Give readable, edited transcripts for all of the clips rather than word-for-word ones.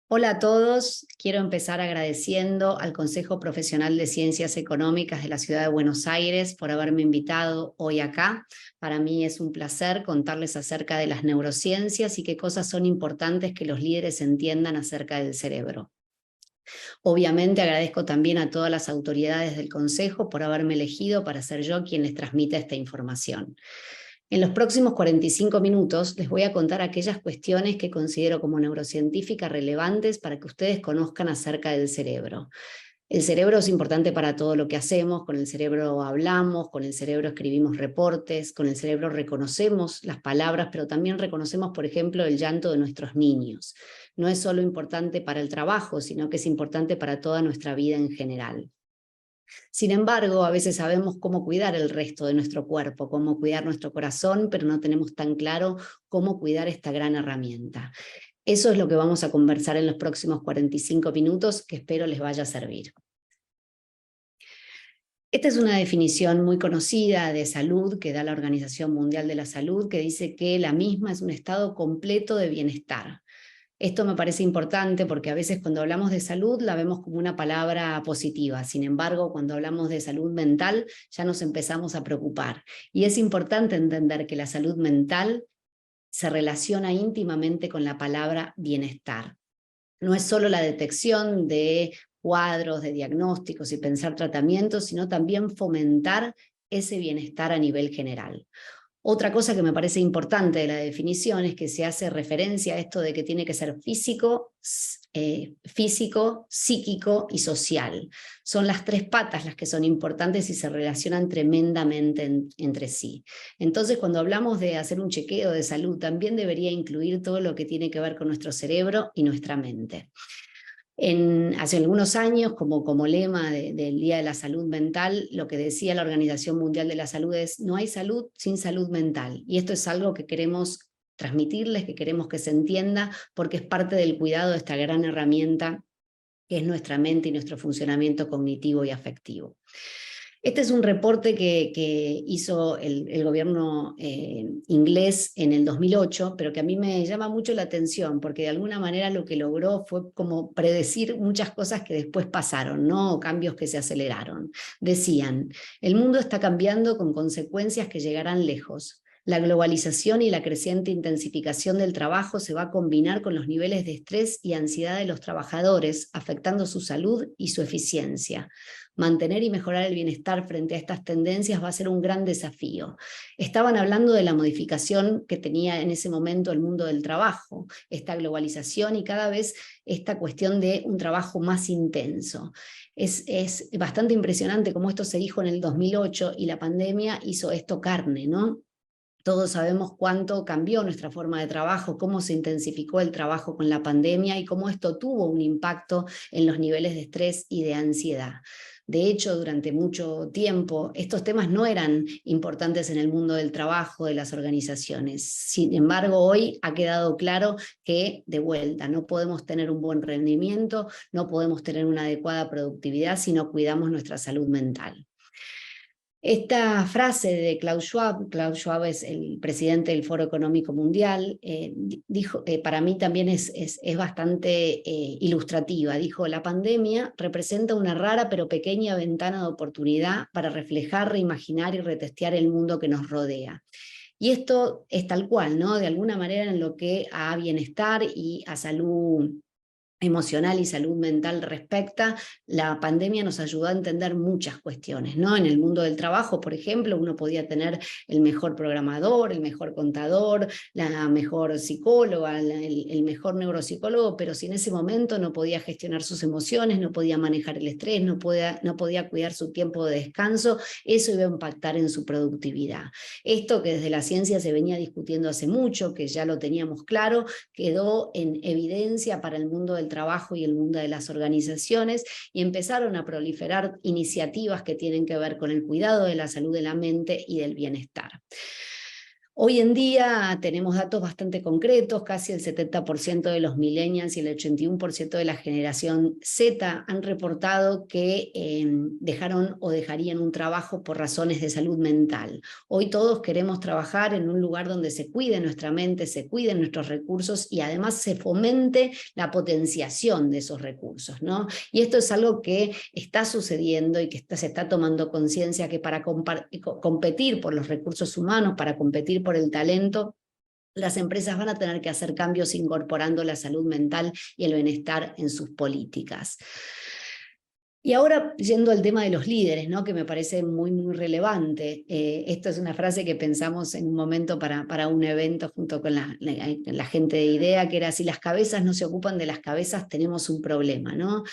Hola a todos, quiero empezar agradeciendo al Consejo Profesional de Ciencias Económicas de la Ciudad de Buenos Aires por haberme invitado hoy acá. Para mí es un placer contarles acerca de las neurociencias y qué cosas son importantes que los líderes entiendan acerca del cerebro. Obviamente agradezco también a todas las autoridades del Consejo por haberme elegido para ser yo quien les transmita esta información. En los próximos 45 minutos les voy a contar aquellas cuestiones que considero como neurocientíficas relevantes para que ustedes conozcan acerca del cerebro. El cerebro es importante para todo lo que hacemos, con el cerebro hablamos, con el cerebro escribimos reportes, con el cerebro reconocemos las palabras, pero también reconocemos, por ejemplo, el llanto de nuestros niños. No es solo importante para el trabajo, sino que es importante para toda nuestra vida en general. Sin embargo, a veces sabemos cómo cuidar el resto de nuestro cuerpo, cómo cuidar nuestro corazón, pero no tenemos tan claro cómo cuidar esta gran herramienta. Eso es lo que vamos a conversar en los próximos 45 minutos, que espero les vaya a servir. Esta es una definición muy conocida de salud que da la Organización Mundial de la Salud, que dice que la misma es un estado completo de bienestar. Esto me parece importante porque a veces cuando hablamos de salud la vemos como una palabra positiva. Sin embargo, cuando hablamos de salud mental ya nos empezamos a preocupar. Y es importante entender que la salud mental se relaciona íntimamente con la palabra bienestar. No es solo la detección de cuadros, de diagnósticos y pensar tratamientos, sino también fomentar ese bienestar a nivel general. Otra cosa que me parece importante de la definición es que se hace referencia a esto de que tiene que ser físico, psíquico y social. Son las tres patas las que son importantes y se relacionan tremendamente entre sí. Entonces, cuando hablamos de hacer un chequeo de salud, también debería incluir todo lo que tiene que ver con nuestro cerebro y nuestra mente. Hace algunos años, como lema del Día de la Salud Mental, lo que decía la Organización Mundial de la Salud es: no hay salud sin salud mental. Y esto es algo que queremos transmitirles, que queremos que se entienda, porque es parte del cuidado de esta gran herramienta que es nuestra mente y nuestro funcionamiento cognitivo y afectivo. Este es un reporte que hizo el gobierno inglés en el 2008, pero que a mí me llama mucho la atención, porque de alguna manera lo que logró fue como predecir muchas cosas que después pasaron, ¿no? Cambios que se aceleraron. Decían: el mundo está cambiando con consecuencias que llegarán lejos. La globalización y la creciente intensificación del trabajo se va a combinar con los niveles de estrés y ansiedad de los trabajadores, afectando su salud y su eficiencia. Mantener y mejorar el bienestar frente a estas tendencias va a ser un gran desafío. Estaban hablando de la modificación que tenía en ese momento el mundo del trabajo, esta globalización y cada vez esta cuestión de un trabajo más intenso. Es bastante impresionante cómo esto se dijo en el 2008 y la pandemia hizo esto carne, ¿no? Todos sabemos cuánto cambió nuestra forma de trabajo, cómo se intensificó el trabajo con la pandemia y cómo esto tuvo un impacto en los niveles de estrés y de ansiedad. De hecho, durante mucho tiempo, estos temas no eran importantes en el mundo del trabajo, de las organizaciones. Sin embargo, hoy ha quedado claro que, de vuelta, no podemos tener un buen rendimiento, no podemos tener una adecuada productividad si no cuidamos nuestra salud mental. Esta frase de Klaus Schwab es el presidente del Foro Económico Mundial, dijo, para mí también es bastante ilustrativa. Dijo: la pandemia representa una rara pero pequeña ventana de oportunidad para reflejar, reimaginar y retestear el mundo que nos rodea. Y esto es tal cual, ¿no? De alguna manera en lo que a bienestar y a salud emocional y salud mental respecta, la pandemia nos ayudó a entender muchas cuestiones, ¿no? En el mundo del trabajo, por ejemplo, uno podía tener el mejor programador, el mejor contador, la mejor psicóloga, el mejor neuropsicólogo, pero si en ese momento no podía gestionar sus emociones, no podía manejar el estrés, no podía cuidar su tiempo de descanso, eso iba a impactar en su productividad. Esto que desde la ciencia se venía discutiendo hace mucho, que ya lo teníamos claro, quedó en evidencia para el mundo del trabajo y el mundo de las organizaciones, y empezaron a proliferar iniciativas que tienen que ver con el cuidado de la salud de la mente y del bienestar. Hoy en día tenemos datos bastante concretos, casi el 70% de los millennials y el 81% de la generación Z han reportado que dejaron o dejarían un trabajo por razones de salud mental. Hoy todos queremos trabajar en un lugar donde se cuide nuestra mente, se cuiden nuestros recursos y además se fomente la potenciación de esos recursos, ¿no? Y esto es algo que está sucediendo y que se está tomando conciencia que para competir por los recursos humanos, para competir por el talento, las empresas van a tener que hacer cambios incorporando la salud mental y el bienestar en sus políticas. Y ahora, yendo al tema de los líderes, ¿no? Que me parece muy, muy relevante. Esto es una frase que pensamos en un momento para un evento junto con la gente de IDEA, que era: si las cabezas no se ocupan de las cabezas, tenemos un problema, ¿no?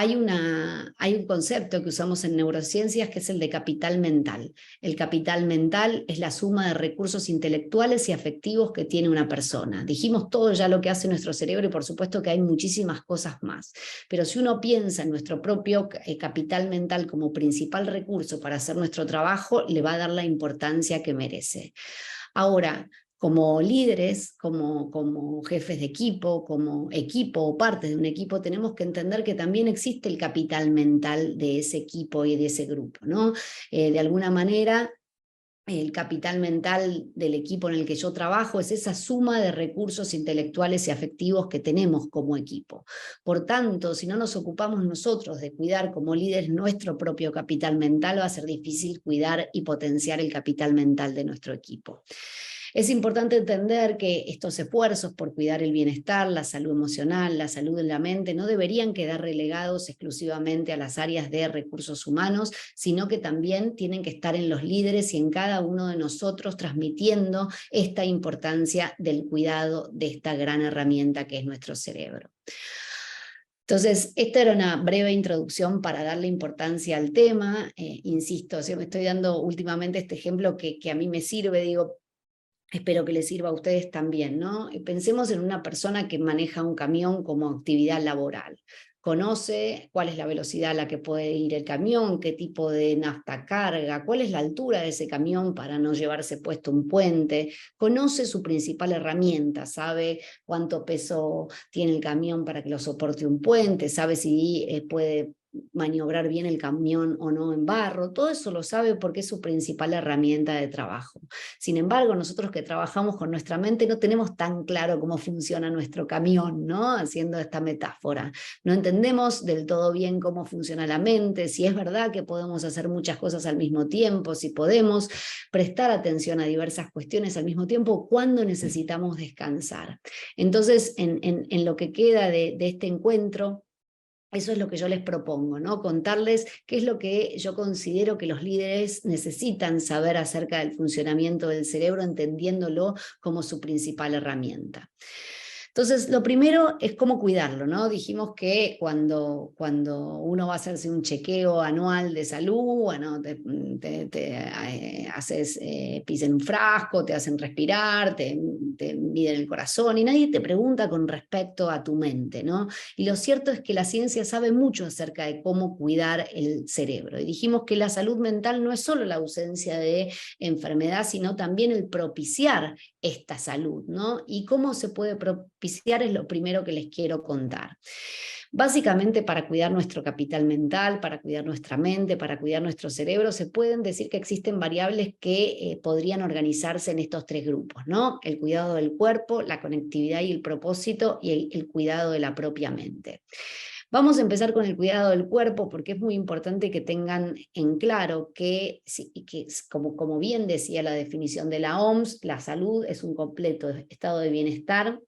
Hay un concepto que usamos en neurociencias que es el de capital mental. El capital mental es la suma de recursos intelectuales y afectivos que tiene una persona. Dijimos todo ya lo que hace nuestro cerebro y por supuesto que hay muchísimas cosas más. Pero si uno piensa en nuestro propio capital mental como principal recurso para hacer nuestro trabajo, le va a dar la importancia que merece. Ahora, como líderes, como jefes de equipo, como equipo o parte de un equipo, tenemos que entender que también existe el capital mental de ese equipo y de ese grupo, ¿no? De alguna manera, el capital mental del equipo en el que yo trabajo es esa suma de recursos intelectuales y afectivos que tenemos como equipo. Por tanto, si no nos ocupamos nosotros de cuidar como líderes nuestro propio capital mental, va a ser difícil cuidar y potenciar el capital mental de nuestro equipo. Es importante entender que estos esfuerzos por cuidar el bienestar, la salud emocional, la salud de la mente, no deberían quedar relegados exclusivamente a las áreas de recursos humanos, sino que también tienen que estar en los líderes y en cada uno de nosotros, transmitiendo esta importancia del cuidado de esta gran herramienta que es nuestro cerebro. Entonces, esta era una breve introducción para darle importancia al tema. Insisto, me estoy dando últimamente este ejemplo que a mí me sirve, digo, espero que les sirva a ustedes también, ¿no? Pensemos en una persona que maneja un camión como actividad laboral. Conoce cuál es la velocidad a la que puede ir el camión, qué tipo de nafta carga, cuál es la altura de ese camión para no llevarse puesto un puente. Conoce su principal herramienta, sabe cuánto peso tiene el camión para que lo soporte un puente, sabe si puede maniobrar bien el camión o no en barro. Todo eso lo sabe porque es su principal herramienta de trabajo. Sin embargo, nosotros que trabajamos con nuestra mente no tenemos tan claro cómo funciona nuestro camión, ¿no? Haciendo esta metáfora. No entendemos del todo bien cómo funciona la mente, si es verdad que podemos hacer muchas cosas al mismo tiempo, si podemos prestar atención a diversas cuestiones al mismo tiempo, cuando necesitamos descansar. Entonces, en lo que queda de este encuentro, eso es lo que yo les propongo, ¿no? Contarles qué es lo que yo considero que los líderes necesitan saber acerca del funcionamiento del cerebro, entendiéndolo como su principal herramienta. Entonces, lo primero es cómo cuidarlo, ¿no? Dijimos que cuando uno va a hacerse un chequeo anual de salud, bueno, haces pis en un frasco, te hacen respirar, te miden el corazón y nadie te pregunta con respecto a tu mente, ¿no? Y lo cierto es que la ciencia sabe mucho acerca de cómo cuidar el cerebro. Y dijimos que la salud mental no es solo la ausencia de enfermedad, sino también el propiciar esta salud, ¿no? Y cómo se puede propiciar es lo primero que les quiero contar. Básicamente, para cuidar nuestro capital mental, para cuidar nuestra mente, para cuidar nuestro cerebro, se pueden decir que existen variables que podrían organizarse en estos tres grupos, ¿no? El cuidado del cuerpo, la conectividad y el propósito, y el cuidado de la propia mente. Vamos a empezar con el cuidado del cuerpo porque es muy importante que tengan en claro que como bien decía la definición de la OMS, la salud es un completo estado de bienestar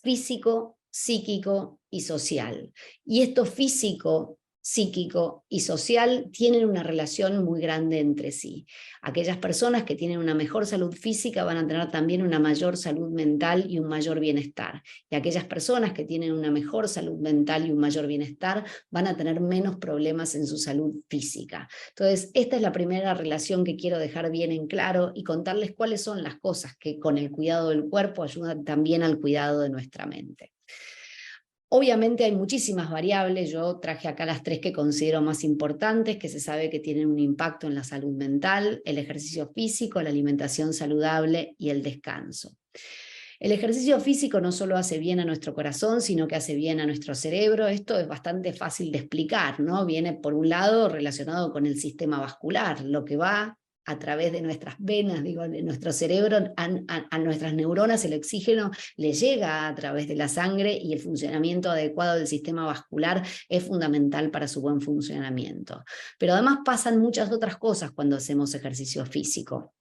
físico, psíquico y social. Y esto físico, psíquico y social tienen una relación muy grande entre sí. Aquellas personas que tienen una mejor salud física van a tener también una mayor salud mental y un mayor bienestar. Y aquellas personas que tienen una mejor salud mental y un mayor bienestar van a tener menos problemas en su salud física. Entonces, esta es la primera relación que quiero dejar bien en claro y contarles cuáles son las cosas que con el cuidado del cuerpo ayudan también al cuidado de nuestra mente. Obviamente hay muchísimas variables, yo traje acá las 3 que considero más importantes, que se sabe que tienen un impacto en la salud mental: el ejercicio físico, la alimentación saludable y el descanso. El ejercicio físico no solo hace bien a nuestro corazón, sino que hace bien a nuestro cerebro. Esto es bastante fácil de explicar, ¿no? Viene por un lado relacionado con el sistema vascular, lo que va a través de nuestras venas, digo, de nuestro cerebro, a nuestras neuronas, el oxígeno le llega a través de la sangre, y el funcionamiento adecuado del sistema vascular es fundamental para su buen funcionamiento. Pero además pasan muchas otras cosas cuando hacemos ejercicio físico.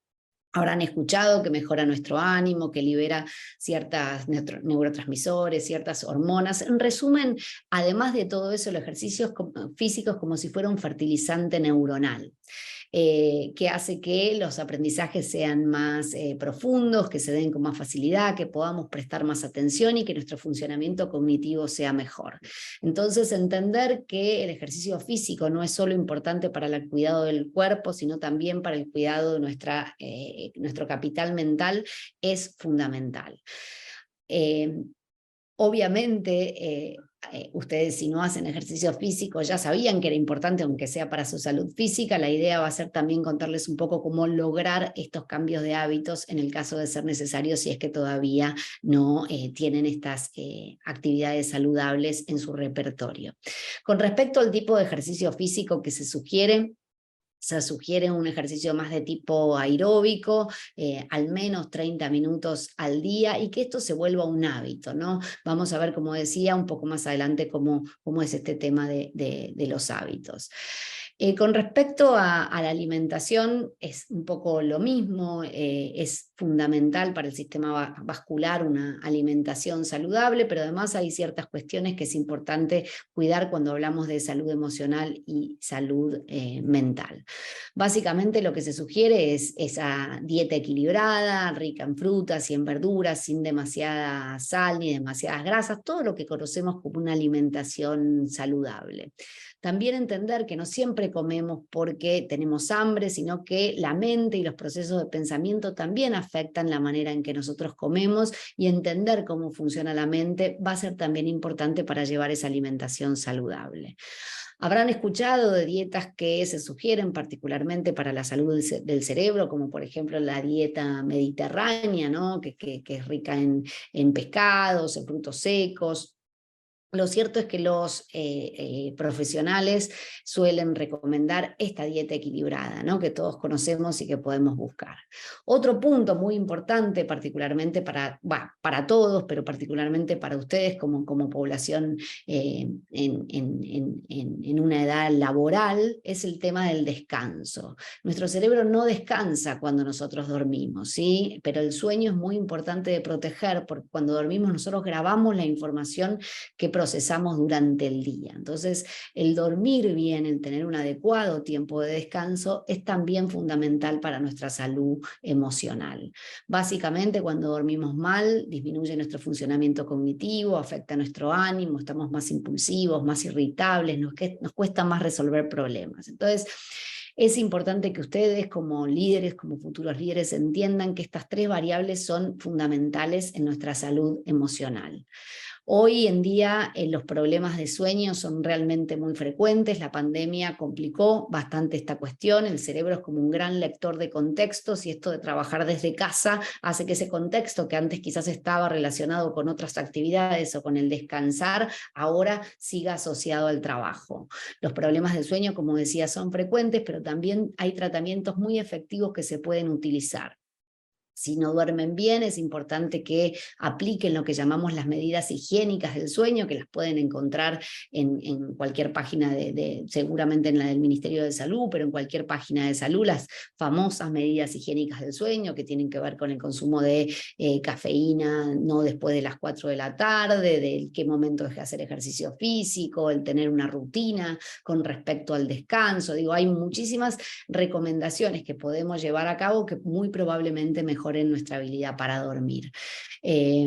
Habrán escuchado que mejora nuestro ánimo, que libera ciertos neurotransmisores, ciertas hormonas. En resumen, además de todo eso, el ejercicio físico es como si fuera un fertilizante neuronal. Que hace que los aprendizajes sean más profundos, que se den con más facilidad, que podamos prestar más atención y que nuestro funcionamiento cognitivo sea mejor. Entonces, entender que el ejercicio físico no es solo importante para el cuidado del cuerpo, sino también para el cuidado de nuestro capital mental es fundamental. Obviamente, ustedes, si no hacen ejercicio físico, ya sabían que era importante, aunque sea para su salud física. La idea va a ser también contarles un poco cómo lograr estos cambios de hábitos en el caso de ser necesario, si es que todavía no tienen estas actividades saludables en su repertorio. Con respecto al tipo de ejercicio físico que se sugiere un ejercicio más de tipo aeróbico, al menos 30 minutos al día, y que esto se vuelva un hábito, ¿no? Vamos a ver, como decía, un poco más adelante cómo es este tema de los hábitos. Con respecto a la alimentación, es un poco lo mismo. Es fundamental para el sistema vascular una alimentación saludable, pero además hay ciertas cuestiones que es importante cuidar cuando hablamos de salud emocional y salud mental. Básicamente lo que se sugiere es esa dieta equilibrada, rica en frutas y en verduras, sin demasiada sal ni demasiadas grasas, todo lo que conocemos como una alimentación saludable. También entender que no siempre comemos porque tenemos hambre, sino que la mente y los procesos de pensamiento también afectan la manera en que nosotros comemos, y entender cómo funciona la mente va a ser también importante para llevar esa alimentación saludable. Habrán escuchado de dietas que se sugieren particularmente para la salud del cerebro, como por ejemplo la dieta mediterránea, ¿no? que es rica en pescados, en frutos secos. Lo cierto es que los profesionales suelen recomendar esta dieta equilibrada, ¿no? Que todos conocemos y que podemos buscar. Otro punto muy importante, particularmente para todos, pero particularmente para ustedes como población en una edad laboral, es el tema del descanso. Nuestro cerebro no descansa cuando nosotros dormimos, ¿sí? Pero el sueño es muy importante de proteger, porque cuando dormimos nosotros grabamos la información que procesamos durante el día. Entonces, el dormir bien, el tener un adecuado tiempo de descanso, es también fundamental para nuestra salud emocional. Básicamente, cuando dormimos mal, disminuye nuestro funcionamiento cognitivo, afecta nuestro ánimo, estamos más impulsivos, más irritables, nos cuesta más resolver problemas. Entonces, es importante que ustedes, como líderes, como futuros líderes, entiendan que estas 3 variables son fundamentales en nuestra salud emocional. Hoy en día los problemas de sueño son realmente muy frecuentes. La pandemia complicó bastante esta cuestión. El cerebro es como un gran lector de contextos, y esto de trabajar desde casa hace que ese contexto, que antes quizás estaba relacionado con otras actividades o con el descansar, ahora siga asociado al trabajo. Los problemas de sueño, como decía, son frecuentes, pero también hay tratamientos muy efectivos que se pueden utilizar. Si no duermen bien, es importante que apliquen lo que llamamos las medidas higiénicas del sueño, que las pueden encontrar en cualquier página, seguramente en la del Ministerio de Salud, pero en cualquier página de salud, las famosas medidas higiénicas del sueño, que tienen que ver con el consumo de cafeína no después de las 4 de la tarde, de qué momento es hacer ejercicio físico, el tener una rutina con respecto al descanso. Digo, hay muchísimas recomendaciones que podemos llevar a cabo que muy probablemente mejoren nuestra habilidad para dormir. Y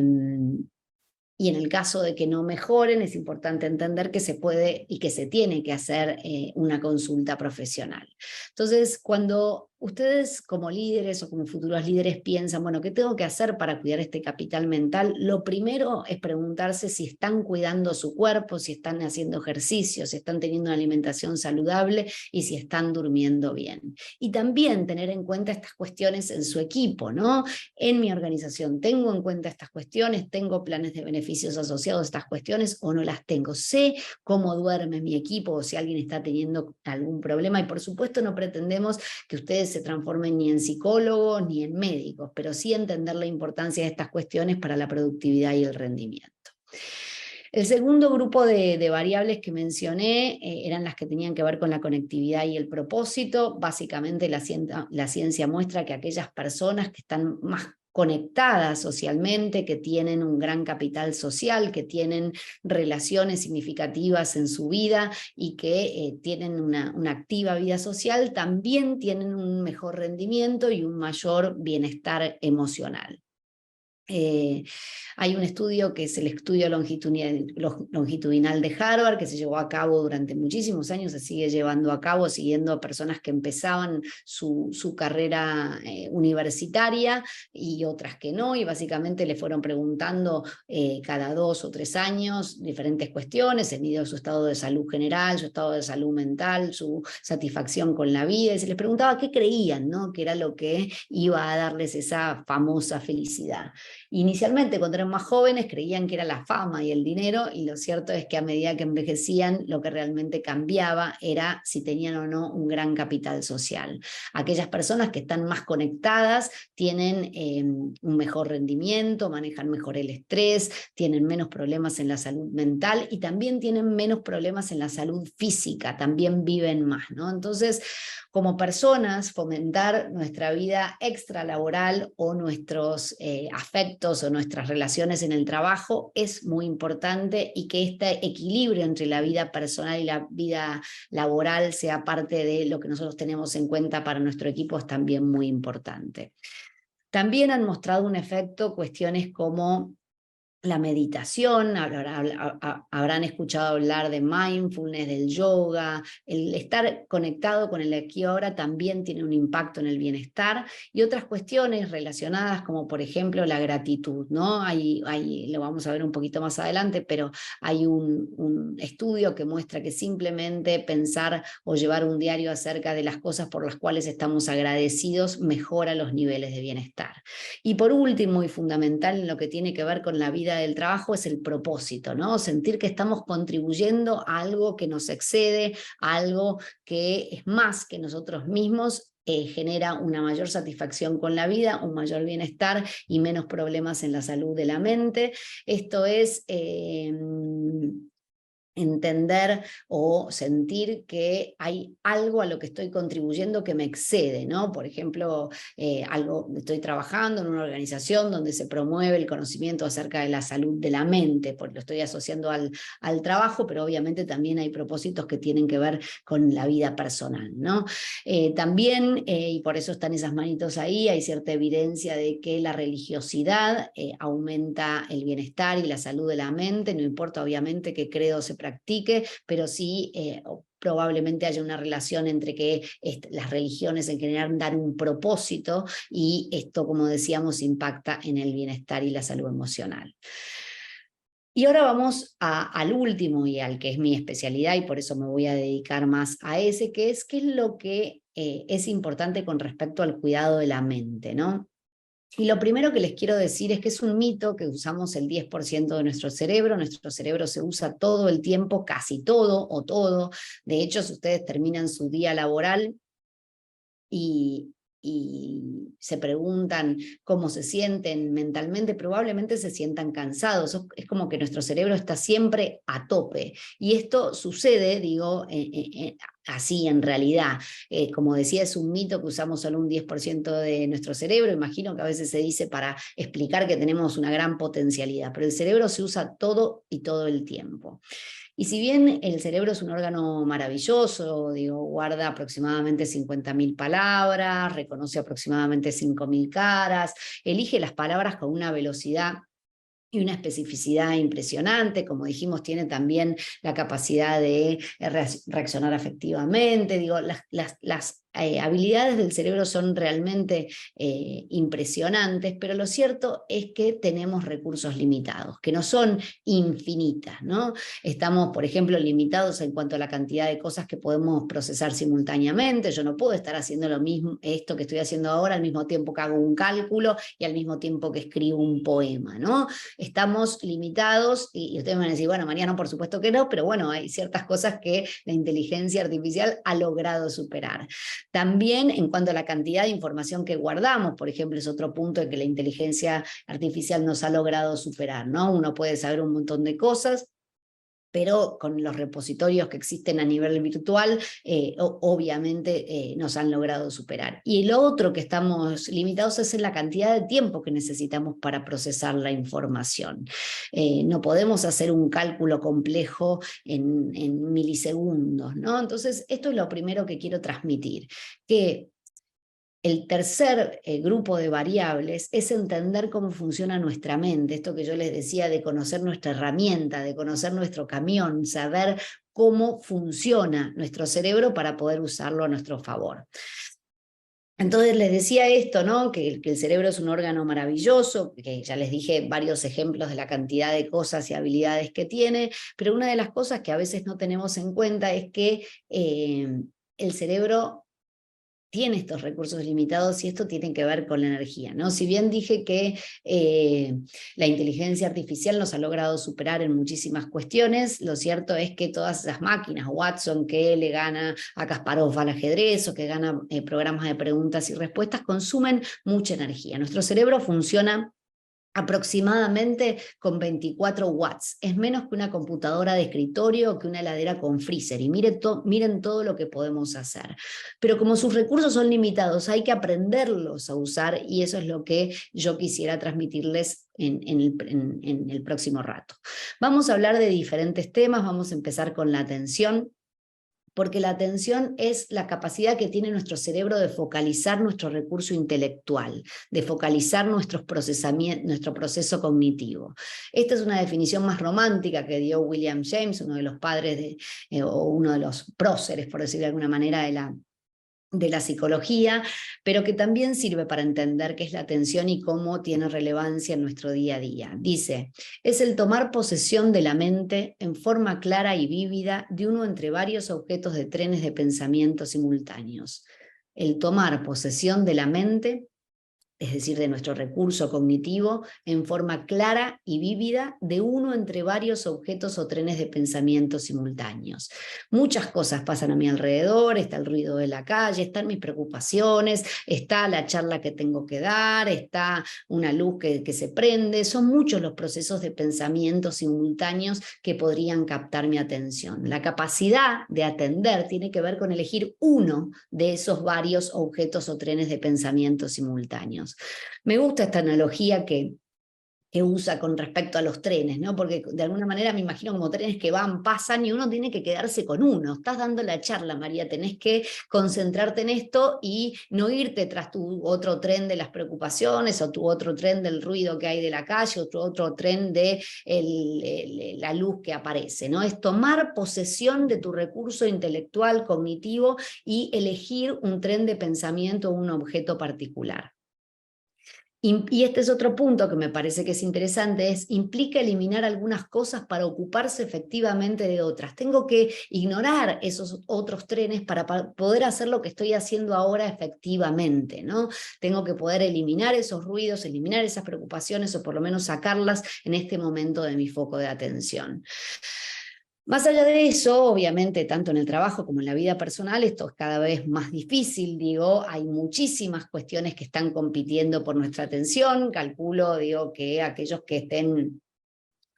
en el caso de que no mejoren, es importante entender que se puede y que se tiene que hacer una consulta profesional. Entonces, cuando ustedes como líderes o como futuros líderes piensan, bueno, ¿qué tengo que hacer para cuidar este capital mental? Lo primero es preguntarse si están cuidando su cuerpo, si están haciendo ejercicio, si están teniendo una alimentación saludable y si están durmiendo bien. Y también tener en cuenta estas cuestiones en su equipo, ¿no? En mi organización, ¿tengo en cuenta estas cuestiones? ¿Tengo planes de beneficios asociados a estas cuestiones o no las tengo? ¿Sé cómo duerme mi equipo o si alguien está teniendo algún problema? Y por supuesto no pretendemos que ustedes se transformen ni en psicólogos ni en médicos, pero sí entender la importancia de estas cuestiones para la productividad y el rendimiento. El segundo grupo de variables que mencioné eran las que tenían que ver con la conectividad y el propósito. Básicamente la ciencia muestra que aquellas personas que están más conectadas socialmente, que tienen un gran capital social, que tienen relaciones significativas en su vida y que tienen una activa vida social, también tienen un mejor rendimiento y un mayor bienestar emocional. Hay un estudio que es el estudio longitudinal de Harvard, que se llevó a cabo durante muchísimos años, se sigue llevando a cabo siguiendo a personas que empezaban su carrera universitaria y otras que no, y básicamente le fueron preguntando cada 2 o 3 años diferentes cuestiones, se midió su estado de salud general, su estado de salud mental, su satisfacción con la vida, y se les preguntaba qué creían, ¿no? Que era lo que iba a darles esa famosa felicidad. Inicialmente, cuando eran más jóvenes, creían que era la fama y el dinero, y lo cierto es que a medida que envejecían, lo que realmente cambiaba era si tenían o no un gran capital social. Aquellas personas que están más conectadas tienen un mejor rendimiento, manejan mejor el estrés, tienen menos problemas en la salud mental y también tienen menos problemas en la salud física, también viven más, ¿no? Entonces, como personas, fomentar nuestra vida extralaboral o nuestros afectos o nuestras relaciones en el trabajo es muy importante, y que este equilibrio entre la vida personal y la vida laboral sea parte de lo que nosotros tenemos en cuenta para nuestro equipo es también muy importante. También han mostrado un efecto cuestiones como la meditación, habrán escuchado hablar de mindfulness, del yoga, el estar conectado con el aquí y ahora también tiene un impacto en el bienestar, y otras cuestiones relacionadas como por ejemplo la gratitud, ¿no? Lo vamos a ver un poquito más adelante, pero hay un estudio que muestra que simplemente pensar o llevar un diario acerca de las cosas por las cuales estamos agradecidos mejora los niveles de bienestar. Y por último y fundamental en lo que tiene que ver con la vida del trabajo es el propósito, ¿no? Sentir que estamos contribuyendo a algo que nos excede, a algo que es más que nosotros mismos, genera una mayor satisfacción con la vida, un mayor bienestar y menos problemas en la salud de la mente. Esto es entender o sentir que hay algo a lo que estoy contribuyendo que me excede, ¿no? Por ejemplo, estoy trabajando en una organización donde se promueve el conocimiento acerca de la salud de la mente, porque lo estoy asociando al trabajo, pero obviamente también hay propósitos que tienen que ver con la vida personal, ¿no? También, y por eso están esas manitos ahí, hay cierta evidencia de que la religiosidad aumenta el bienestar y la salud de la mente, no importa obviamente qué credo se practique, pero sí probablemente haya una relación entre que las religiones en general dan un propósito, y esto, como decíamos, impacta en el bienestar y la salud emocional. Y ahora vamos al último y al que es mi especialidad, y por eso me voy a dedicar más a ese, que es qué es lo que es importante con respecto al cuidado de la mente, ¿no? Y lo primero que les quiero decir es que es un mito que usamos el 10% de nuestro cerebro se usa todo el tiempo, casi todo o todo. De hecho, si ustedes terminan su día laboral y se preguntan cómo se sienten mentalmente, probablemente se sientan cansados. Es como que nuestro cerebro está siempre a tope. Y esto sucede, digo, así en realidad. Como decía, es un mito que usamos solo un 10% de nuestro cerebro. Imagino que a veces se dice para explicar que tenemos una gran potencialidad, pero el cerebro se usa todo y todo el tiempo. Y si bien el cerebro es un órgano maravilloso, digo, guarda aproximadamente 50.000 palabras, reconoce aproximadamente 5.000 caras, elige las palabras con una velocidad y una especificidad impresionante, como dijimos, tiene también la capacidad de reaccionar afectivamente, digo, las habilidades del cerebro son realmente impresionantes, pero lo cierto es que tenemos recursos limitados, que no son infinitas, ¿no? Estamos, por ejemplo, limitados en cuanto a la cantidad de cosas que podemos procesar simultáneamente. Yo no puedo estar haciendo lo mismo, esto que estoy haciendo ahora, al mismo tiempo que hago un cálculo y al mismo tiempo que escribo un poema, ¿no? Estamos limitados y ustedes me van a decir, bueno, Mariano, por supuesto que no, pero bueno, hay ciertas cosas que la inteligencia artificial ha logrado superar. También en cuanto a la cantidad de información que guardamos, por ejemplo, es otro punto en que la inteligencia artificial nos ha logrado superar, ¿no? Uno puede saber un montón de cosas, pero con los repositorios que existen a nivel virtual, obviamente nos han logrado superar. Y lo otro que estamos limitados es en la cantidad de tiempo que necesitamos para procesar la información. No podemos hacer un cálculo complejo en milisegundos, ¿no? Entonces, esto es lo primero que quiero transmitir, que el tercer grupo de variables es entender cómo funciona nuestra mente, esto que yo les decía de conocer nuestra herramienta, de conocer nuestro camión, saber cómo funciona nuestro cerebro para poder usarlo a nuestro favor. Entonces les decía esto, ¿no? Que el cerebro es un órgano maravilloso, que ya les dije varios ejemplos de la cantidad de cosas y habilidades que tiene, pero una de las cosas que a veces no tenemos en cuenta es que el cerebro tiene estos recursos limitados y esto tiene que ver con la energía, ¿no? Si bien dije que la inteligencia artificial nos ha logrado superar en muchísimas cuestiones, lo cierto es que todas esas máquinas, Watson que le gana a Kasparov al ajedrez o que gana programas de preguntas y respuestas, consumen mucha energía. Nuestro cerebro funciona aproximadamente con 24 watts. Es menos que una computadora de escritorio o que una heladera con freezer. Y miren todo lo que podemos hacer. Pero como sus recursos son limitados, hay que aprenderlos a usar y eso es lo que yo quisiera transmitirles en el próximo rato. Vamos a hablar de diferentes temas. Vamos a empezar con la atención, porque la atención es la capacidad que tiene nuestro cerebro de focalizar nuestro recurso intelectual, de focalizar nuestro proceso cognitivo. Esta es una definición más romántica que dio William James, uno de los padres o uno de los próceres, por decirlo de alguna manera, de la psicología, pero que también sirve para entender qué es la atención y cómo tiene relevancia en nuestro día a día. Dice, es el tomar posesión de la mente en forma clara y vívida de uno entre varios objetos de trenes de pensamiento simultáneos. El tomar posesión de la mente, es decir, de nuestro recurso cognitivo, en forma clara y vívida de uno entre varios objetos o trenes de pensamiento simultáneos. Muchas cosas pasan a mi alrededor, está el ruido de la calle, están mis preocupaciones, está la charla que tengo que dar, está una luz que se prende, son muchos los procesos de pensamiento simultáneos que podrían captar mi atención. La capacidad de atender tiene que ver con elegir uno de esos varios objetos o trenes de pensamiento simultáneos. Me gusta esta analogía que usa con respecto a los trenes, ¿no? Porque de alguna manera me imagino como trenes que van, pasan y uno tiene que quedarse con uno. Estás dando la charla, María, tenés que concentrarte en esto y no irte tras tu otro tren de las preocupaciones o tu otro tren del ruido que hay de la calle o tu otro tren de la luz que aparece, ¿no? Es tomar posesión de tu recurso intelectual, cognitivo y elegir un tren de pensamiento o un objeto particular. Y este es otro punto que me parece que es interesante, implica eliminar algunas cosas para ocuparse efectivamente de otras. Tengo que ignorar esos otros trenes para poder hacer lo que estoy haciendo ahora efectivamente, ¿no? Tengo que poder eliminar esos ruidos, eliminar esas preocupaciones o por lo menos sacarlas en este momento de mi foco de atención. Más allá de eso, obviamente, tanto en el trabajo como en la vida personal, esto es cada vez más difícil, digo, hay muchísimas cuestiones que están compitiendo por nuestra atención, calculo, digo, que aquellos que estén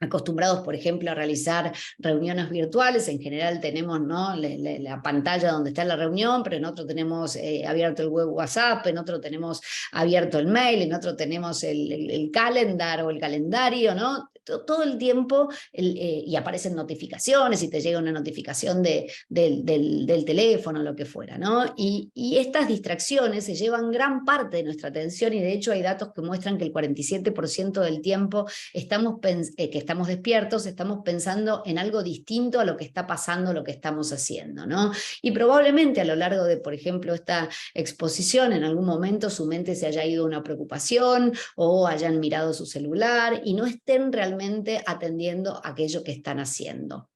acostumbrados, por ejemplo, a realizar reuniones virtuales, en general tenemos, ¿no?, la pantalla donde está la reunión, pero en otro tenemos abierto el web WhatsApp, en otro tenemos abierto el mail, en otro tenemos el calendar o el calendario, ¿no? todo el tiempo, y aparecen notificaciones, y te llega una notificación del teléfono, lo que fuera, ¿no? Y estas distracciones se llevan gran parte de nuestra atención, y de hecho hay datos que muestran que el 47% del tiempo que estamos despiertos, estamos pensando en algo distinto a lo que está pasando, lo que estamos haciendo, ¿no? Y probablemente a lo largo de, por ejemplo, esta exposición, en algún momento su mente se haya ido a una preocupación, o hayan mirado su celular, y no estén realmente atendiendo aquello que están haciendo.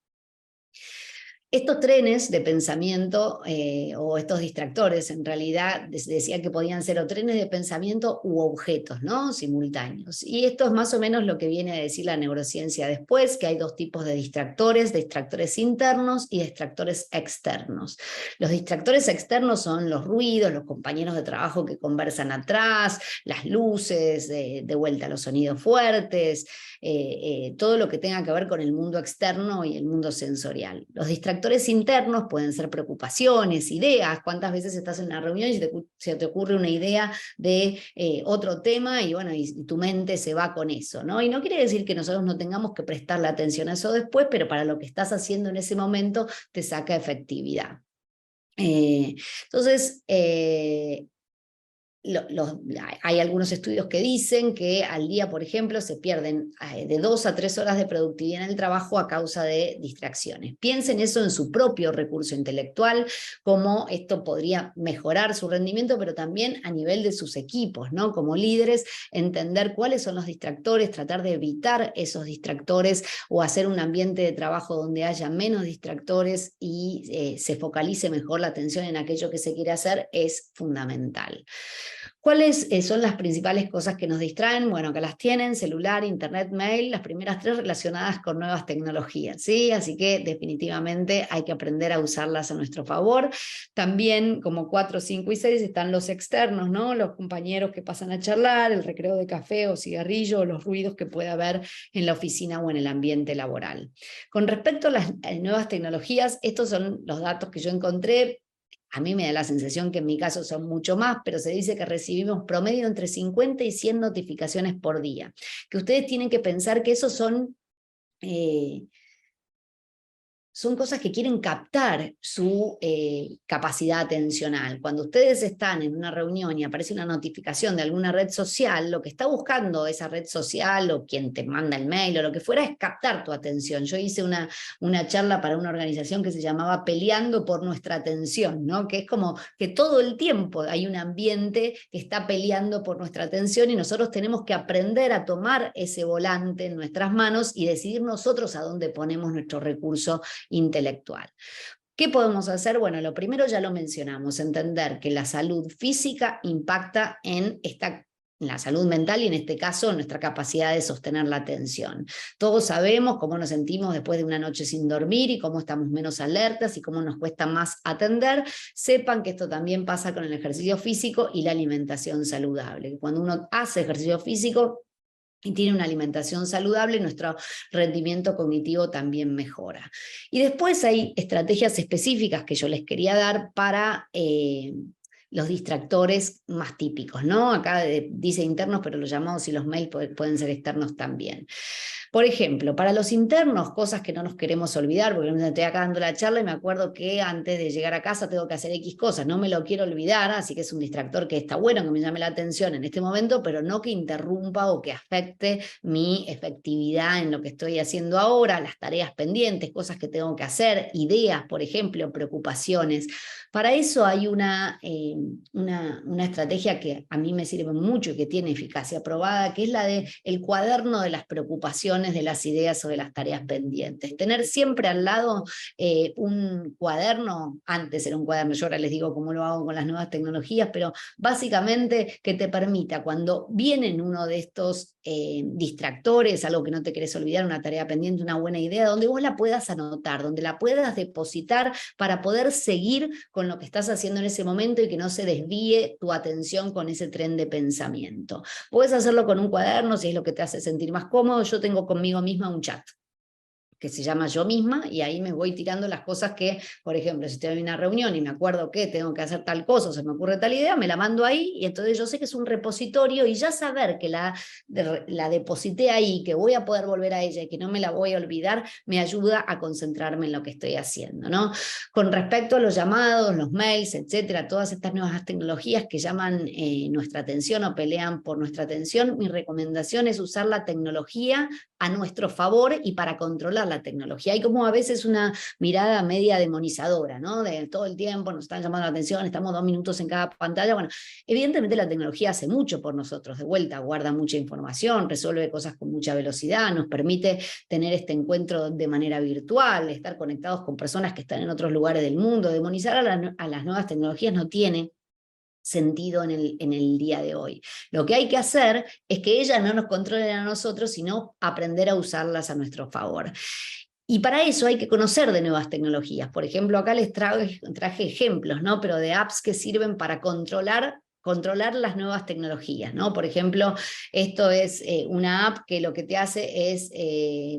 Estos trenes de pensamiento, o estos distractores, en realidad decía que podían ser o trenes de pensamiento u objetos, ¿no? Simultáneos. Y esto es más o menos lo que viene a decir la neurociencia después, que hay dos tipos de distractores internos y distractores externos. Los distractores externos son los ruidos, los compañeros de trabajo que conversan atrás, las luces, de vuelta los sonidos fuertes, todo lo que tenga que ver con el mundo externo y el mundo sensorial. Los distractores internos pueden ser preocupaciones, ideas. ¿Cuántas veces estás en una reunión y se te ocurre una idea de otro tema, y bueno, y tu mente se va con eso, ¿no? Y no quiere decir que nosotros no tengamos que prestarle atención a eso después, pero para lo que estás haciendo en ese momento te saca efectividad. Entonces, hay algunos estudios que dicen que al día, por ejemplo, se pierden de 2 a 3 horas de productividad en el trabajo a causa de distracciones. Piensen eso en su propio recurso intelectual, cómo esto podría mejorar su rendimiento, pero también a nivel de sus equipos, ¿no? Como líderes, entender cuáles son los distractores, tratar de evitar esos distractores, o hacer un ambiente de trabajo donde haya menos distractores y se focalice mejor la atención en aquello que se quiere hacer, es fundamental. ¿Cuáles son las principales cosas que nos distraen? Bueno, que las tienen: celular, internet, mail, las primeras 3 relacionadas con nuevas tecnologías, ¿sí? Así que definitivamente hay que aprender a usarlas a nuestro favor. También, como 4, 5 y 6, están los externos, ¿no? Los compañeros que pasan a charlar, el recreo de café o cigarrillo, o los ruidos que puede haber en la oficina o en el ambiente laboral. Con respecto a las nuevas tecnologías, estos son los datos que yo encontré. A mí me da la sensación que en mi caso son mucho más, pero se dice que recibimos promedio entre 50 y 100 notificaciones por día. Que ustedes tienen que pensar que esos son cosas que quieren captar su capacidad atencional. Cuando ustedes están en una reunión y aparece una notificación de alguna red social, lo que está buscando esa red social, o quien te manda el mail o lo que fuera, es captar tu atención. Yo hice una charla para una organización que se llamaba Peleando por nuestra atención, ¿no? Que es como que todo el tiempo hay un ambiente que está peleando por nuestra atención, y nosotros tenemos que aprender a tomar ese volante en nuestras manos y decidir nosotros a dónde ponemos nuestro recurso intelectual. ¿Qué podemos hacer? Bueno, lo primero ya lo mencionamos: entender que la salud física impacta en la salud mental, y en este caso nuestra capacidad de sostener la atención. Todos sabemos cómo nos sentimos después de una noche sin dormir, y cómo estamos menos alertas, y cómo nos cuesta más atender. Sepan que esto también pasa con el ejercicio físico y la alimentación saludable. Cuando uno hace ejercicio físico y tiene una alimentación saludable, nuestro rendimiento cognitivo también mejora. Y después hay estrategias específicas que yo les quería dar para los distractores más típicos, ¿no? Acá dice internos, pero los llamados y los mails pueden ser externos también. Por ejemplo, para los internos, cosas que no nos queremos olvidar, porque me estoy acá dando la charla y me acuerdo que antes de llegar a casa tengo que hacer X cosas, no me lo quiero olvidar, así que es un distractor que está bueno, que me llame la atención en este momento, pero no que interrumpa o que afecte mi efectividad en lo que estoy haciendo ahora, las tareas pendientes, cosas que tengo que hacer, ideas, por ejemplo, preocupaciones. Para eso hay una estrategia que a mí me sirve mucho y que tiene eficacia probada, que es la del cuaderno de las preocupaciones, de las ideas o de las tareas pendientes. Tener siempre al lado un cuaderno. Antes era un cuaderno, yo ahora les digo cómo lo hago con las nuevas tecnologías, pero básicamente que te permita, cuando vienen uno de estos distractores, algo que no te querés olvidar, una tarea pendiente, una buena idea, donde vos la puedas anotar, donde la puedas depositar para poder seguir con lo que estás haciendo en ese momento y que no se desvíe tu atención con ese tren de pensamiento. Puedes hacerlo con un cuaderno si es lo que te hace sentir más cómodo. Yo tengo conmigo misma un chat. que se llama Yo Misma, y ahí me voy tirando las cosas que, por ejemplo, si estoy en una reunión y me acuerdo que tengo que hacer tal cosa, o se me ocurre tal idea, me la mando ahí, y entonces yo sé que es un repositorio, y ya saber que la deposité ahí, que voy a poder volver a ella y que no me la voy a olvidar, me ayuda a concentrarme en lo que estoy haciendo, ¿no? Con respecto a los llamados, los mails, etcétera, todas estas nuevas tecnologías que llaman nuestra atención o pelean por nuestra atención, mi recomendación es usar la tecnología a nuestro favor y para controlar la tecnología. Hay como a veces una mirada media demonizadora, ¿no? De todo el tiempo nos están llamando la atención, estamos 2 minutos en cada pantalla. Bueno, evidentemente la tecnología hace mucho por nosotros, de vuelta, guarda mucha información, resuelve cosas con mucha velocidad, nos permite tener este encuentro de manera virtual, estar conectados con personas que están en otros lugares del mundo. Demonizar a las nuevas tecnologías no tiene sentido en el día de hoy. Lo que hay que hacer es que ellas no nos controlen a nosotros, sino aprender a usarlas a nuestro favor. Y para eso hay que conocer de nuevas tecnologías. Por ejemplo, acá les traje ejemplos, ¿no? Pero de apps que sirven para controlar las nuevas tecnologías, ¿no? Por ejemplo, esto es una app que lo que te hace es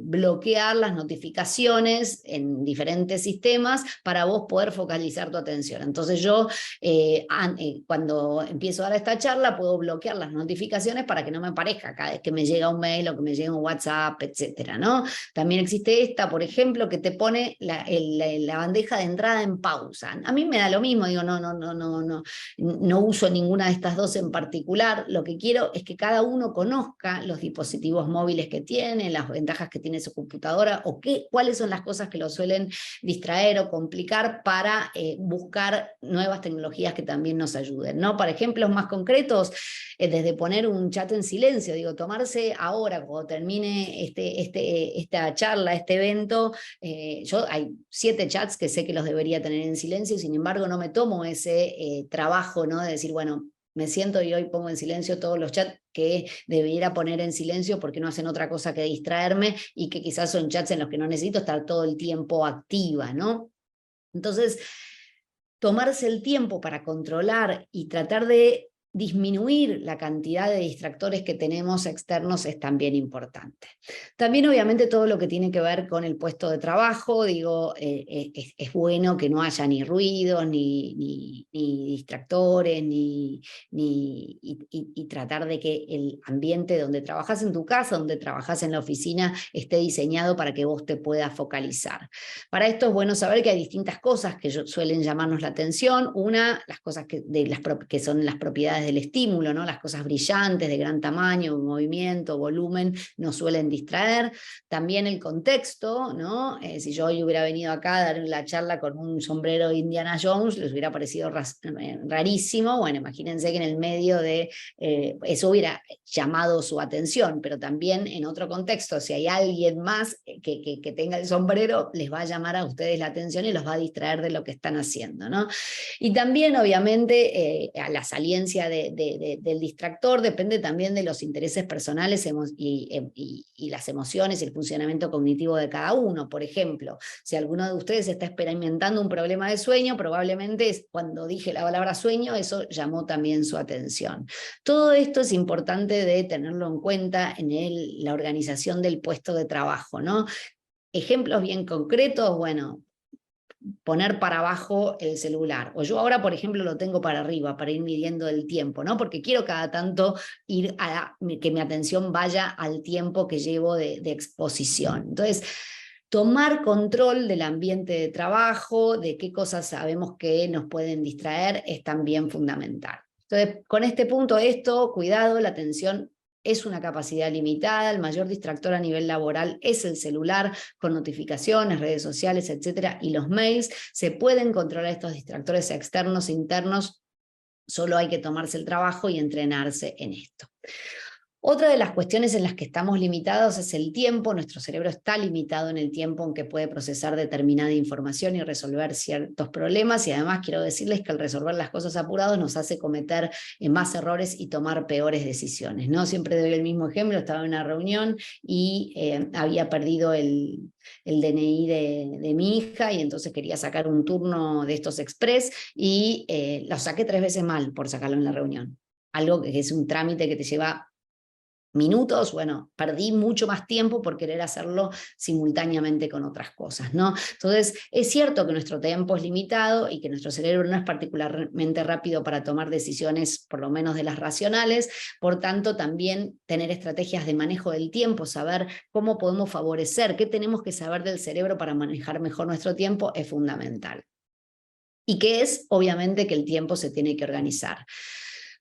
bloquear las notificaciones en diferentes sistemas para vos poder focalizar tu atención. Entonces yo, cuando empiezo a dar esta charla, puedo bloquear las notificaciones para que no me aparezca cada vez que me llega un mail o que me llega un WhatsApp, etcétera, ¿no? También existe esta, por ejemplo, que te pone la bandeja de entrada en pausa. A mí me da lo mismo, digo, no uso ninguna de estas dos en particular. Lo que quiero es que cada uno conozca los dispositivos móviles que tiene, las ventajas que tiene su computadora, o cuáles son las cosas que lo suelen distraer o complicar, para buscar nuevas tecnologías que también nos ayuden, ¿no? Para ejemplos más concretos, desde poner un chat en silencio, digo, tomarse ahora, cuando termine esta charla, este evento, yo hay 7 chats que sé que los debería tener en silencio, y sin embargo no me tomo ese trabajo, ¿no? De decir, bueno, me siento y hoy pongo en silencio todos los chats que debiera poner en silencio porque no hacen otra cosa que distraerme, y que quizás son chats en los que no necesito estar todo el tiempo activa, ¿no? Entonces, tomarse el tiempo para controlar y tratar de disminuir la cantidad de distractores que tenemos externos es también importante. También obviamente todo lo que tiene que ver con el puesto de trabajo, digo, es bueno que no haya ni ruidos, ni distractores, y tratar de que el ambiente donde trabajas en tu casa, donde trabajas en la oficina, esté diseñado para que vos te puedas focalizar. Para esto es bueno saber que hay distintas cosas que suelen llamarnos la atención. Una, las cosas que son las propiedades del estímulo, ¿no? Las cosas brillantes, de gran tamaño, movimiento, volumen, nos suelen distraer. También el contexto, ¿no? Si yo hoy hubiera venido acá a dar la charla con un sombrero de Indiana Jones, les hubiera parecido rarísimo. Bueno, imagínense que en el medio de eso hubiera llamado su atención, pero también en otro contexto, si hay alguien más que tenga el sombrero, les va a llamar a ustedes la atención y los va a distraer de lo que están haciendo, ¿no? Y también, obviamente, a la saliencia del distractor depende también de los intereses personales y las emociones y el funcionamiento cognitivo de cada uno. Por ejemplo, si alguno de ustedes está experimentando un problema de sueño, probablemente cuando dije la palabra sueño, eso llamó también su atención. Todo esto es importante de tenerlo en cuenta en la organización del puesto de trabajo, ¿no? Ejemplos bien concretos, bueno, poner para abajo el celular. O yo ahora, por ejemplo, lo tengo para arriba, para ir midiendo el tiempo, ¿no? Porque quiero cada tanto que mi atención vaya al tiempo que llevo de exposición. Entonces, tomar control del ambiente de trabajo, de qué cosas sabemos que nos pueden distraer, es también fundamental. Entonces, con este punto, cuidado, la atención es una capacidad limitada, el mayor distractor a nivel laboral es el celular, con notificaciones, redes sociales, etcétera, y los mails. Se pueden controlar estos distractores externos e internos, solo hay que tomarse el trabajo y entrenarse en esto. Otra de las cuestiones en las que estamos limitados es el tiempo. Nuestro cerebro está limitado en el tiempo en que puede procesar determinada información y resolver ciertos problemas, y además quiero decirles que al resolver las cosas apurados nos hace cometer más errores y tomar peores decisiones, ¿no? Siempre doy el mismo ejemplo. Estaba en una reunión y había perdido el DNI de mi hija, y entonces quería sacar un turno de estos express y lo saqué 3 veces mal por sacarlo en la reunión. Algo que es un trámite que te lleva minutos, bueno, perdí mucho más tiempo por querer hacerlo simultáneamente con otras cosas, ¿no? Entonces, es cierto que nuestro tiempo es limitado y que nuestro cerebro no es particularmente rápido para tomar decisiones, por lo menos de las racionales, por tanto, también tener estrategias de manejo del tiempo, saber cómo podemos favorecer, qué tenemos que saber del cerebro para manejar mejor nuestro tiempo es fundamental. Y que es, obviamente, que el tiempo se tiene que organizar.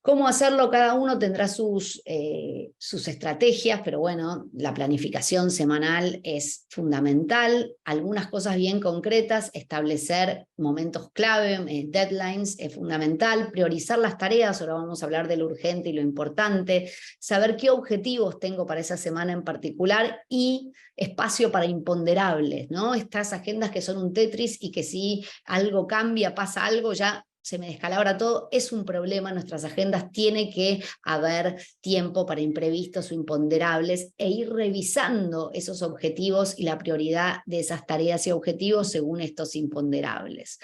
¿Cómo hacerlo? Cada uno tendrá sus estrategias, pero bueno, la planificación semanal es fundamental. Algunas cosas bien concretas, establecer momentos clave, deadlines es fundamental. Priorizar las tareas, ahora vamos a hablar de lo urgente y lo importante. Saber qué objetivos tengo para esa semana en particular y espacio para imponderables, ¿no? Estas agendas que son un Tetris y que si algo cambia, pasa algo, ya se me descalabra todo, es un problema en nuestras agendas, tiene que haber tiempo para imprevistos o imponderables e ir revisando esos objetivos y la prioridad de esas tareas y objetivos según estos imponderables.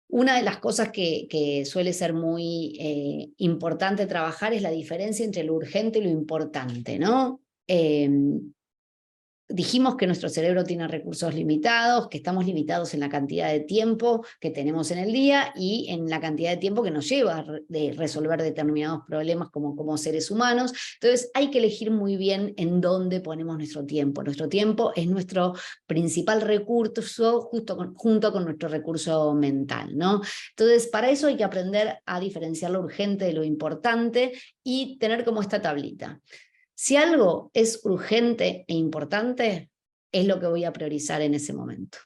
Una de las cosas que suele ser muy importante trabajar es la diferencia entre lo urgente y lo importante, ¿no? Dijimos que nuestro cerebro tiene recursos limitados, que estamos limitados en la cantidad de tiempo que tenemos en el día y en la cantidad de tiempo que nos lleva de resolver determinados problemas como seres humanos. Entonces hay que elegir muy bien en dónde ponemos nuestro tiempo. Nuestro tiempo es nuestro principal recurso junto con nuestro recurso mental, ¿no? Entonces para eso hay que aprender a diferenciar lo urgente de lo importante y tener como esta tablita. Si algo es urgente e importante, es lo que voy a priorizar en ese momento.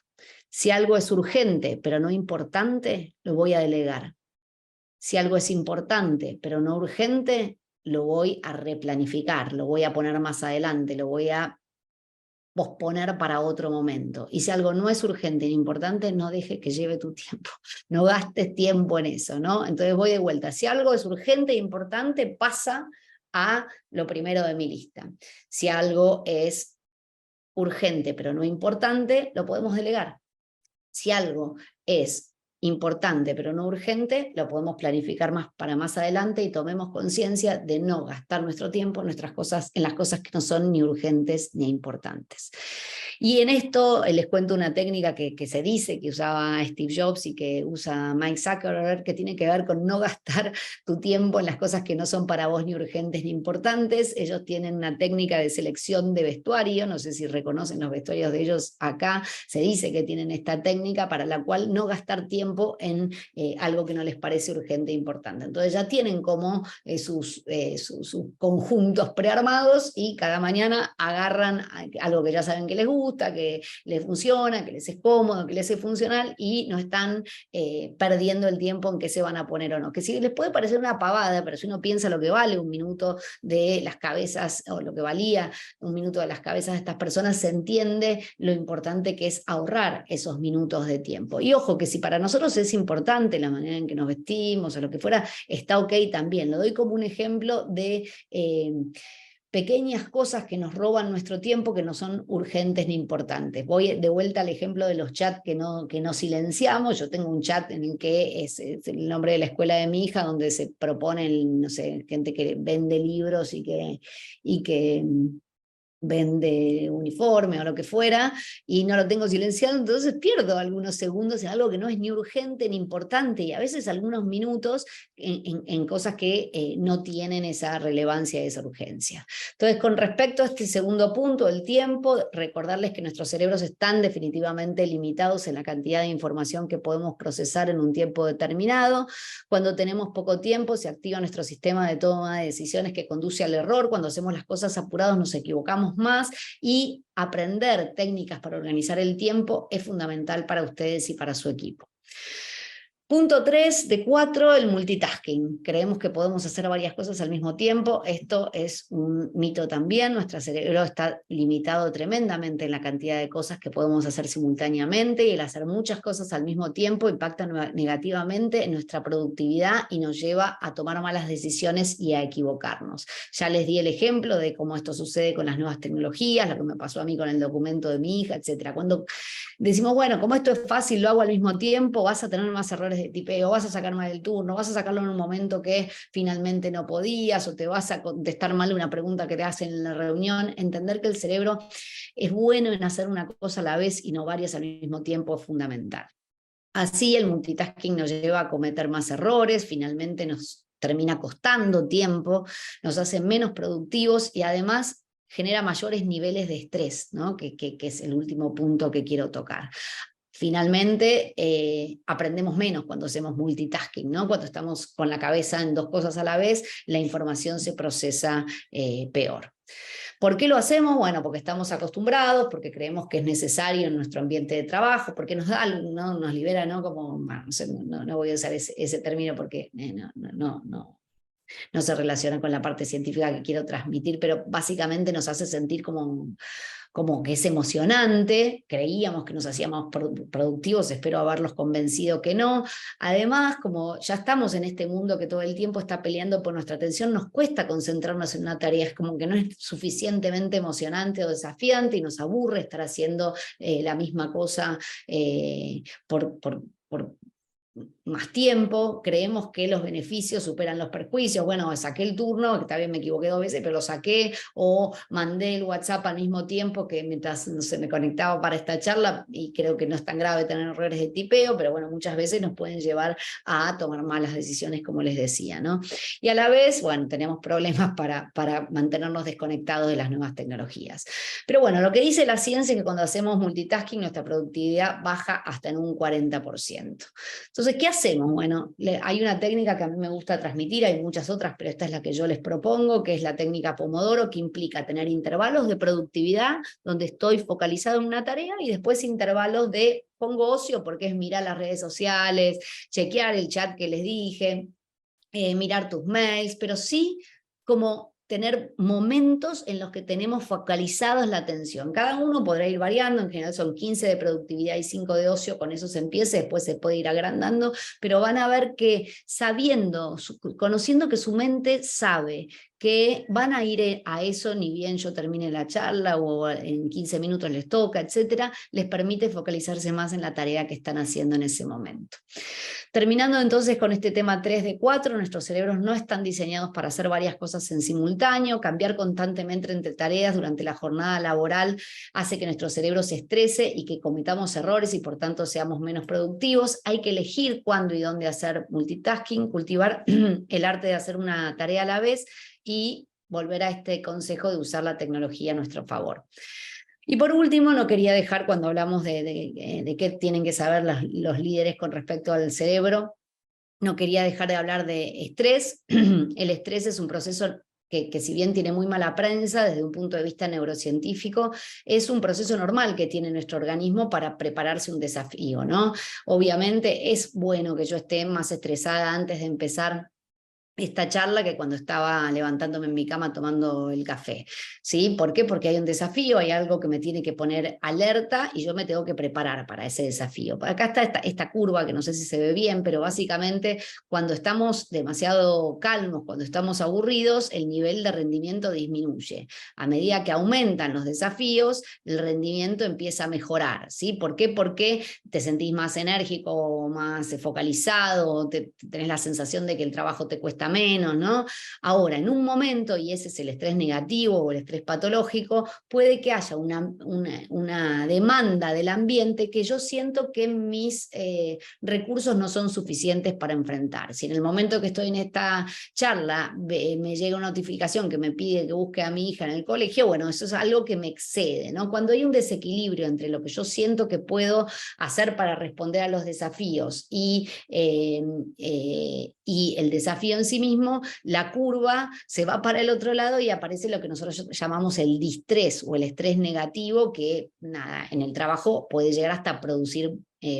Si algo es urgente pero no importante, lo voy a delegar. Si algo es importante pero no urgente, lo voy a replanificar, lo voy a poner más adelante, lo voy a posponer para otro momento. Y si algo no es urgente ni importante, no dejes que lleve tu tiempo, no gastes tiempo en eso, ¿no? Entonces voy de vuelta. Si algo es urgente e importante, pasa a lo primero de mi lista. Si algo es urgente pero no importante, lo podemos delegar. Si algo es importante pero no urgente, lo podemos planificar más para más adelante y tomemos conciencia de no gastar nuestro tiempo en las cosas que no son ni urgentes ni importantes. Y en esto les cuento una técnica que se dice que usaba Steve Jobs y que usa Mike Zuckerberg, que tiene que ver con no gastar tu tiempo en las cosas que no son para vos ni urgentes ni importantes. Ellos tienen una técnica de selección de vestuario, no sé si reconocen los vestuarios de ellos acá, se dice que tienen esta técnica para la cual no gastar tiempo en algo que no les parece urgente e importante. Entonces ya tienen como sus conjuntos prearmados y cada mañana agarran algo que ya saben que les gusta, que les funciona, que les es cómodo, que les es funcional y no están perdiendo el tiempo en qué se van a poner o no. Que si les puede parecer una pavada, pero si uno piensa lo que vale un minuto de las cabezas o lo que valía un minuto de las cabezas de estas personas, se entiende lo importante que es ahorrar esos minutos de tiempo. Y ojo, que si para nosotros es importante la manera en que nos vestimos o lo que fuera, está ok también. Lo doy como un ejemplo de pequeñas cosas que nos roban nuestro tiempo, que no son urgentes ni importantes. Voy de vuelta al ejemplo de los chats que no silenciamos. Yo tengo un chat en el que es el nombre de la escuela de mi hija, donde se proponen, no sé, gente que vende libros y que vende uniforme o lo que fuera, y no lo tengo silenciado, entonces pierdo algunos segundos en algo que no es ni urgente ni importante, y a veces algunos minutos en cosas que no tienen esa relevancia, esa urgencia. Entonces, con respecto a este segundo punto, el tiempo, recordarles que nuestros cerebros están definitivamente limitados en la cantidad de información que podemos procesar en un tiempo determinado. Cuando tenemos poco tiempo, se activa nuestro sistema de toma de decisiones que conduce al error. Cuando hacemos las cosas apurados, nos equivocamos más, y aprender técnicas para organizar el tiempo es fundamental para ustedes y para su equipo. Punto 3 de 4, el multitasking. Creemos que podemos hacer varias cosas al mismo tiempo. Esto es un mito también. Nuestro cerebro está limitado tremendamente en la cantidad de cosas que podemos hacer simultáneamente, y el hacer muchas cosas al mismo tiempo impacta negativamente en nuestra productividad y nos lleva a tomar malas decisiones y a equivocarnos. Ya les di el ejemplo de cómo esto sucede con las nuevas tecnologías, lo que me pasó a mí con el documento de mi hija, etc. Cuando decimos, bueno, como esto es fácil, lo hago al mismo tiempo, vas a tener más errores errores de tipeo, vas a sacar mal el turno, vas a sacarlo en un momento que finalmente no podías, o te vas a contestar mal una pregunta que te hacen en la reunión. Entender que el cerebro es bueno en hacer una cosa a la vez y no varias al mismo tiempo es fundamental. Así el multitasking nos lleva a cometer más errores, finalmente nos termina costando tiempo, nos hace menos productivos y además genera mayores niveles de estrés, ¿no? que es el último punto que quiero tocar. Finalmente, aprendemos menos cuando hacemos multitasking, ¿no? Cuando estamos con la cabeza en dos cosas a la vez, la información se procesa peor. ¿Por qué lo hacemos? Bueno, porque estamos acostumbrados, porque creemos que es necesario en nuestro ambiente de trabajo, porque nos da, ¿no? Nos libera, ¿no? Como, bueno, no voy a usar ese término porque no se relaciona con la parte científica que quiero transmitir, pero básicamente nos hace sentir como que es emocionante. Creíamos que nos hacíamos productivos, espero haberlos convencido que no. Además, como ya estamos en este mundo que todo el tiempo está peleando por nuestra atención, nos cuesta concentrarnos en una tarea, es como que no es suficientemente emocionante o desafiante y nos aburre estar haciendo la misma cosa por más tiempo. Creemos que los beneficios superan los perjuicios. Bueno, saqué el turno, que también me equivoqué 2 veces, pero lo saqué, o mandé el WhatsApp al mismo tiempo que mientras no sé, me conectaba para esta charla, y creo que no es tan grave tener errores de tipeo, pero bueno, muchas veces nos pueden llevar a tomar malas decisiones, como les decía, ¿no? Y a la vez, bueno, tenemos problemas para mantenernos desconectados de las nuevas tecnologías. Pero bueno, lo que dice la ciencia es que cuando hacemos multitasking, nuestra productividad baja hasta en un 40%. Entonces, ¿qué hacemos? Bueno, hay una técnica que a mí me gusta transmitir, hay muchas otras, pero esta es la que yo les propongo, que es la técnica Pomodoro, que implica tener intervalos de productividad, donde estoy focalizado en una tarea, y después intervalos de pongo ocio, porque es mirar las redes sociales, chequear el chat que les dije, mirar tus mails, pero sí como tener momentos en los que tenemos focalizados la atención. Cada uno podrá ir variando, en general son 15 de productividad y 5 de ocio, con eso se empieza, después se puede ir agrandando, pero van a ver que sabiendo, conociendo que su mente sabe que van a ir a eso, ni bien yo termine la charla o en 15 minutos les toca, etcétera, les permite focalizarse más en la tarea que están haciendo en ese momento. Terminando entonces con este tema 3 de 4, nuestros cerebros no están diseñados para hacer varias cosas en simultáneo. Cambiar constantemente entre tareas durante la jornada laboral hace que nuestro cerebro se estrese y que cometamos errores y por tanto seamos menos productivos. Hay que elegir cuándo y dónde hacer multitasking, cultivar el arte de hacer una tarea a la vez y volver a este consejo de usar la tecnología a nuestro favor. Y por último, no quería dejar, cuando hablamos de qué tienen que saber los líderes con respecto al cerebro, no quería dejar de hablar de estrés. El estrés es un proceso que si bien tiene muy mala prensa desde un punto de vista neurocientífico, es un proceso normal que tiene nuestro organismo para prepararse un desafío, ¿no? Obviamente es bueno que yo esté más estresada antes de empezar esta charla que cuando estaba levantándome en mi cama tomando el café, ¿sí? ¿Por qué? Porque hay un desafío, hay algo que me tiene que poner alerta y yo me tengo que preparar para ese desafío. Acá está esta curva que no sé si se ve bien, pero básicamente cuando estamos demasiado calmos, cuando estamos aburridos, el nivel de rendimiento disminuye. A medida que aumentan los desafíos, el rendimiento empieza a mejorar, ¿sí? ¿Por qué? Porque te sentís más enérgico, más focalizado, tenés la sensación de que el trabajo te cuesta menos, ¿no? Ahora, en un momento, y ese es el estrés negativo o el estrés patológico, puede que haya una demanda del ambiente que yo siento que mis recursos no son suficientes para enfrentar. Si en el momento que estoy en esta charla me llega una notificación que me pide que busque a mi hija en el colegio, bueno, eso es algo que me excede, ¿no? Cuando hay un desequilibrio entre lo que yo siento que puedo hacer para responder a los desafíos y el desafío en sí mismo, la curva se va para el otro lado y aparece lo que nosotros llamamos el distrés o el estrés negativo, que nada, en el trabajo puede llegar hasta producir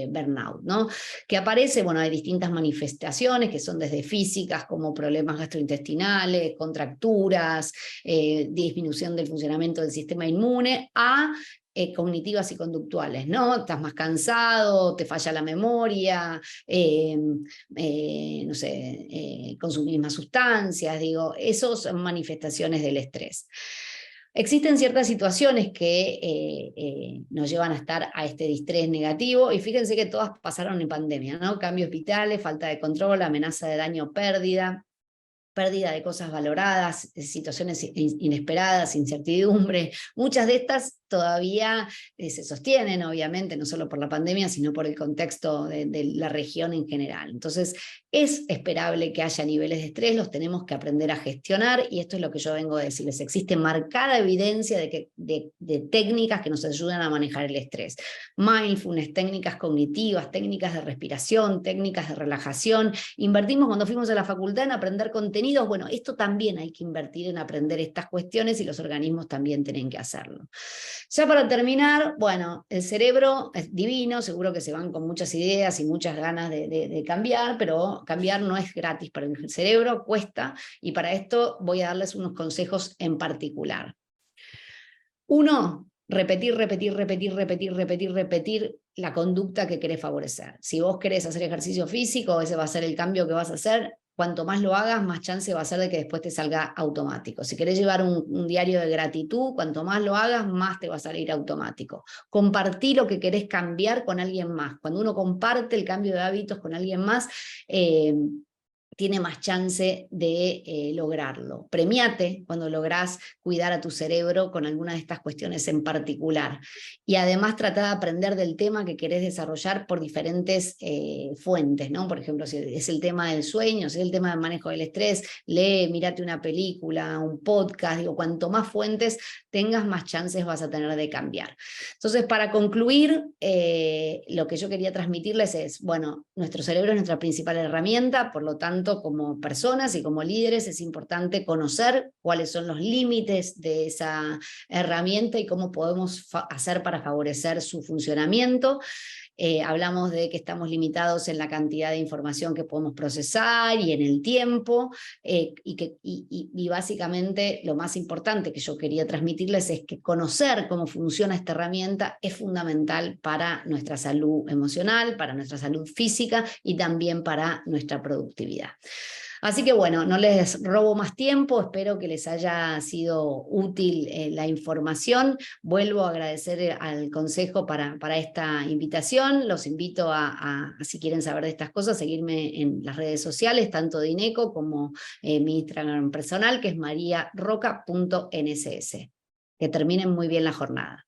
burnout, ¿no? Que aparece, bueno, hay distintas manifestaciones que son desde físicas como problemas gastrointestinales, contracturas, disminución del funcionamiento del sistema inmune, a cognitivas y conductuales, ¿no? Estás más cansado, te falla la memoria, no sé, consumís más sustancias, digo, esas son manifestaciones del estrés. Existen ciertas situaciones que nos llevan a estar a este distrés negativo, y fíjense que todas pasaron en pandemia, ¿no? Cambios vitales, falta de control, amenaza de daño, pérdida de cosas valoradas, situaciones inesperadas, incertidumbre. Muchas de estas todavía se sostienen, obviamente, no solo por la pandemia, sino por el contexto de la región en general. Entonces, es esperable que haya niveles de estrés, los tenemos que aprender a gestionar, y esto es lo que yo vengo a decirles. Existe marcada evidencia de técnicas que nos ayudan a manejar el estrés. Mindfulness, técnicas cognitivas, técnicas de respiración, técnicas de relajación. Invertimos cuando fuimos a la facultad en aprender contenidos. Bueno, esto también hay que invertir en aprender estas cuestiones, y los organismos también tienen que hacerlo. Ya para terminar, bueno, el cerebro es divino, seguro que se van con muchas ideas y muchas ganas de cambiar, pero cambiar no es gratis para el cerebro, cuesta, y para esto voy a darles unos consejos en particular. Uno, repetir la conducta que querés favorecer. Si vos querés hacer ejercicio físico, ese va a ser el cambio que vas a hacer. Cuanto más lo hagas, más chance va a ser de que después te salga automático. Si querés llevar un diario de gratitud, cuanto más lo hagas, más te va a salir automático. Compartir lo que querés cambiar con alguien más. Cuando uno comparte el cambio de hábitos con alguien más, tiene más chance de lograrlo. Premiate cuando lográs cuidar a tu cerebro con alguna de estas cuestiones en particular. Y además trata de aprender del tema que querés desarrollar por diferentes fuentes, ¿no? Por ejemplo, si es el tema del sueño, si es el tema del manejo del estrés, lee, mírate una película, un podcast, digo, cuanto más fuentes tengas, más chances vas a tener de cambiar. Entonces, para concluir, lo que yo quería transmitirles es, bueno, nuestro cerebro es nuestra principal herramienta, por lo tanto, como personas y como líderes es importante conocer cuáles son los límites de esa herramienta y cómo podemos hacer para favorecer su funcionamiento. Hablamos de que estamos limitados en la cantidad de información que podemos procesar y en el tiempo, y básicamente lo más importante que yo quería transmitirles es que conocer cómo funciona esta herramienta es fundamental para nuestra salud emocional, para nuestra salud física y también para nuestra productividad. Así que bueno, no les robo más tiempo, espero que les haya sido útil la información. Vuelvo a agradecer al consejo para esta invitación. Los invito si quieren saber de estas cosas, seguirme en las redes sociales, tanto de INECO como mi Instagram personal, que es mariaroca.nss. Que terminen muy bien la jornada.